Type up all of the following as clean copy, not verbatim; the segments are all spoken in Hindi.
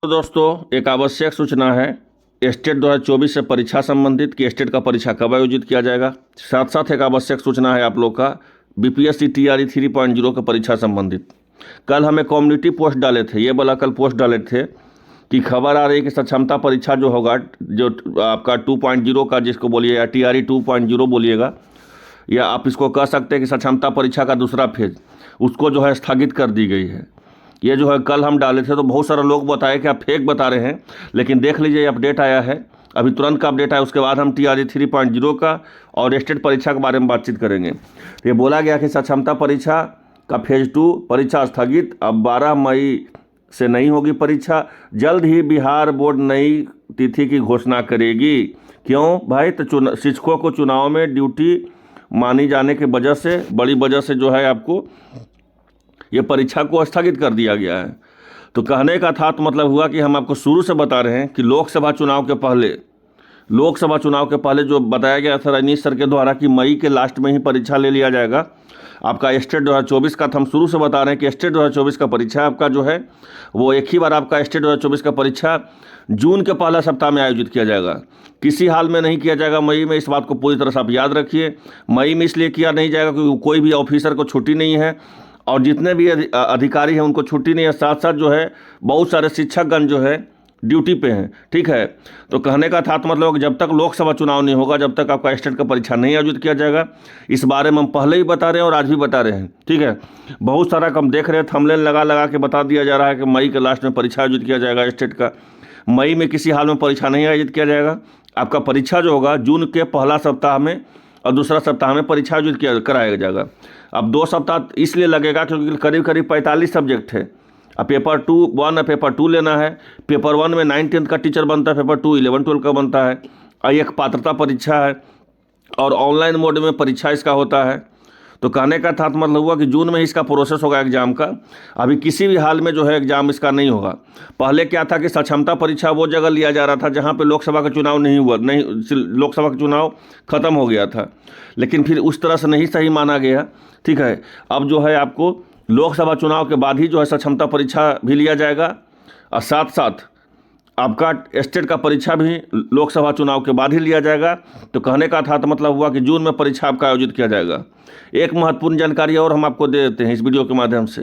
तो दोस्तों एक आवश्यक सूचना है। स्टेट 2024 से परीक्षा संबंधित कि स्टेट का परीक्षा कब आयोजित किया जाएगा। साथ साथ एक आवश्यक सूचना है आप लोग का बीपीएससी टीआरई 3.0 का परीक्षा संबंधित। कल हमें कम्युनिटी पोस्ट डाले थे, ये वाला कल पोस्ट डाले थे कि खबर आ रही है कि सक्षमता परीक्षा जो होगा, जो आपका 2.0 का जिसको बोलिए या टीआरई 2.0 बोलिएगा, या आप इसको कह सकते हैं कि सक्षमता परीक्षा का दूसरा फेज, उसको जो है स्थगित कर दी गई है। ये जो है कल हम डाले थे तो बहुत सारे लोग बताए कि आप फेक बता रहे हैं, लेकिन देख लीजिए अपडेट आया है, अभी तुरंत का अपडेट आया। उसके बाद हम टीआरई 3.0 का और स्टेट परीक्षा के बारे में बातचीत करेंगे। तो ये बोला गया कि सक्षमता परीक्षा का फेज 2 परीक्षा स्थगित, अब 12 मई से नहीं होगी परीक्षा। जल्द ही बिहार बोर्ड नई तिथि की घोषणा करेगी। क्यों भाई? तो शिक्षकों को चुनाव में ड्यूटी मानी जाने की वजह से, बड़ी वजह से जो है आपको ये परीक्षा को स्थगित कर दिया गया है। तो कहने का था तो मतलब हुआ कि हम आपको शुरू से बता रहे हैं कि लोकसभा चुनाव के पहले जो बताया गया था रजनीश सर के द्वारा कि मई के लास्ट में ही परीक्षा ले लिया जाएगा आपका स्टेट 2024 का। हम शुरू से बता रहे हैं कि स्टेट 2024 का परीक्षा आपका जो है वो एक ही बार आपका स्टेट 2024 का परीक्षा जून के पहला सप्ताह में आयोजित किया जाएगा, किसी हाल में नहीं किया जाएगा मई में। इस बात को पूरी तरह से आप याद रखिए। मई में इसलिए किया नहीं जाएगा क्योंकि कोई भी ऑफिसर को छुट्टी नहीं है और जितने भी अधिकारी हैं उनको छुट्टी नहीं है। साथ साथ जो है बहुत सारे शिक्षकगण जो है ड्यूटी पे हैं, ठीक है। तो कहने का था तो मतलब जब तक लोकसभा चुनाव नहीं होगा, जब तक आपका स्टेट का परीक्षा नहीं आयोजित किया जाएगा। इस बारे में हम पहले ही बता रहे हैं और आज भी बता रहे हैं, ठीक है। बहुत सारा हम देख रहे हैं, थंबनेल लगा लगा के बता दिया जा रहा है कि मई के लास्ट में परीक्षा आयोजित किया जाएगा स्टेट का। मई में किसी हाल में परीक्षा नहीं आयोजित किया जाएगा। आपका परीक्षा जो होगा जून के पहला सप्ताह में और दूसरा सप्ताह में परीक्षा आयोजित कराया जाएगा। अब 2 सप्ताह इसलिए लगेगा क्योंकि करीब करीब 45 सब्जेक्ट है। अब पेपर 1 और पेपर 2 लेना है। पेपर 1 में 9th-10th का टीचर बनता है, पेपर 2 11-12 का बनता है, और एक पात्रता परीक्षा है और ऑनलाइन मोड में परीक्षा इसका होता है। तो कहने का था मतलब हुआ कि जून में इसका प्रोसेस होगा एग्जाम का। अभी किसी भी हाल में जो है एग्जाम इसका नहीं होगा। पहले क्या था कि सक्षमता परीक्षा वो जगह लिया जा रहा था जहाँ पे लोकसभा का चुनाव नहीं हुआ, लोकसभा का चुनाव खत्म हो गया था, लेकिन फिर उस तरह से नहीं सही माना गया, ठीक है। अब जो है आपको लोकसभा चुनाव के बाद ही जो है सक्षमता परीक्षा भी लिया जाएगा और साथ साथ आपका स्टेट का परीक्षा भी लोकसभा चुनाव के बाद ही लिया जाएगा। तो कहने का था तो मतलब हुआ कि जून में परीक्षा आपका आयोजित किया जाएगा। एक महत्वपूर्ण जानकारी और हम आपको दे देते हैं इस वीडियो के माध्यम से।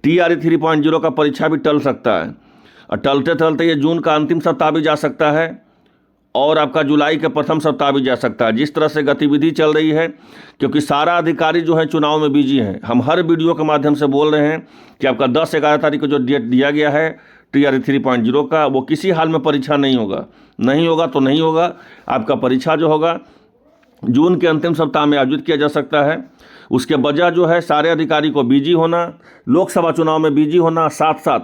टीआरई 3.0 का परीक्षा भी टल सकता है और टलते टलते ये जून का अंतिम सप्ताह भी जा सकता है और आपका जुलाई के प्रथम सप्ताह भी जा सकता है। जिस तरह से गतिविधि चल रही है, क्योंकि सारा अधिकारी जो है चुनाव में बिजी हैं। हम हर वीडियो के माध्यम से बोल रहे हैं कि आपका 10-11 तारीख को जो डेट दिया गया है टीआरई 3.0 का, वो किसी हाल में परीक्षा नहीं होगा तो नहीं होगा। आपका परीक्षा जो होगा जून के अंतिम सप्ताह में आयोजित किया जा सकता है। उसके वजह जो है सारे अधिकारी को बिजी होना, लोकसभा चुनाव में बिजी होना, साथ साथ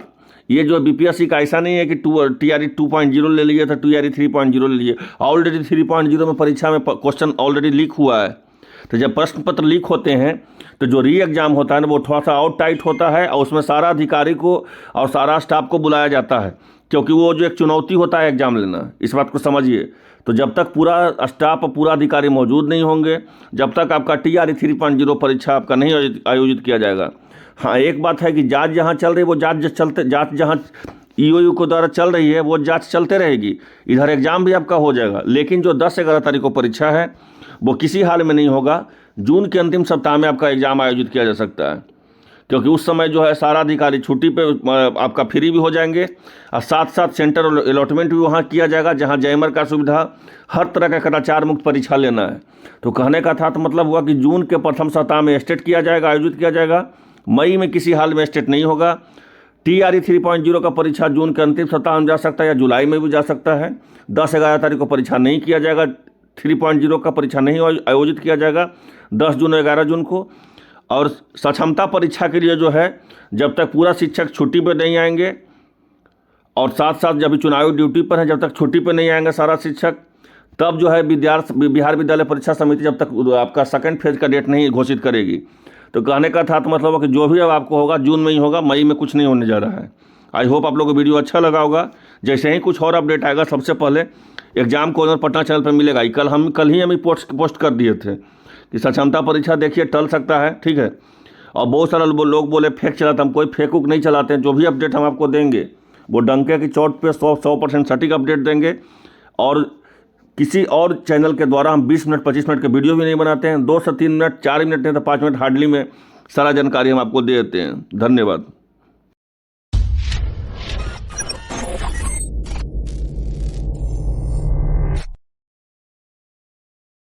ये जो बीपीएससी का ऐसा नहीं है कि टीआरई 2.0 ले लिए तो टीआरई 3.0 ले लिए। ऑलरेडी 3.0 में परीक्षा में क्वेश्चन ऑलरेडी लीक हुआ है। तो जब प्रश्न पत्र लीक होते हैं तो जो री एग्जाम होता है ना वो थोड़ा सा और टाइट होता है और उसमें सारा अधिकारी को और सारा स्टाफ को बुलाया जाता है, क्योंकि वो जो एक चुनौती होता है एग्जाम लेना, इस बात को समझिए। तो जब तक पूरा स्टाफ और पूरा अधिकारी मौजूद नहीं होंगे, जब तक आपका टीआरई 3.0 परीक्षा आपका नहीं आयोजित किया जाएगा। हाँ, एक बात है कि जांच जहाँ चल रही है वो जांच जहाँ ईओयू को द्वारा चल रही है वो जांच चलते रहेगी, इधर एग्जाम भी आपका हो जाएगा। लेकिन जो 10-11 तारीख को परीक्षा है वो किसी हाल में नहीं होगा। जून के अंतिम सप्ताह में आपका एग्जाम आयोजित किया जा सकता है, क्योंकि उस समय जो है सारा अधिकारी छुट्टी पे आपका फ्री भी हो जाएंगे और साथ साथ सेंटर अलॉटमेंट भी वहाँ किया जाएगा जहाँ जैमर का सुविधा, हर तरह का कदाचार मुक्त परीक्षा लेना है। तो कहने का था तो मतलब हुआ कि जून के प्रथम सप्ताह में स्टेट किया जाएगा, आयोजित किया जाएगा। मई में किसी हाल में स्टेट नहीं होगा। टीआरई 3.0 का परीक्षा जून के अंतिम सप्ताह में जा सकता है या जुलाई में भी जा सकता है। 10-11 तारीख को परीक्षा नहीं किया जाएगा, 3.0 का परीक्षा नहीं आयोजित किया जाएगा 10 जून और 11 जून को। और सक्षमता परीक्षा के लिए जो है जब तक पूरा शिक्षक छुट्टी पर नहीं आएंगे और साथ साथ जब चुनावी ड्यूटी पर है, जब तक छुट्टी पर नहीं आएंगे सारा शिक्षक, तब जो है बिहार विद्यालय परीक्षा समिति जब तक आपका सेकंड फेज का डेट नहीं घोषित करेगी। तो कहने का था तो मतलब कि जो भी अब आपको होगा जून में ही होगा, मई में कुछ नहीं होने जा रहा है। आई होप आप लोगों को वीडियो अच्छा लगा होगा। जैसे ही कुछ और अपडेट आएगा सबसे पहले एग्जाम कॉर्नर पटना चैनल पर मिलेगा। कल ही हम पोस्ट कर दिए थे कि सक्षमता परीक्षा देखिए टल सकता है, ठीक है। और बहुत सारे लोग बोले फेक चलाते, हम कोई फेक नहीं चलाते हैं। जो भी अपडेट हम आपको देंगे वो डंके की चोट पे 100% सटीक अपडेट देंगे। और किसी और चैनल के द्वारा हम 20 मिनट 25 मिनट के वीडियो भी नहीं बनाते हैं। 2 से 3 मिनट 4 मिनट नहीं तो 5 मिनट हार्डली में सारा जानकारी हम आपको दे देते हैं। धन्यवाद।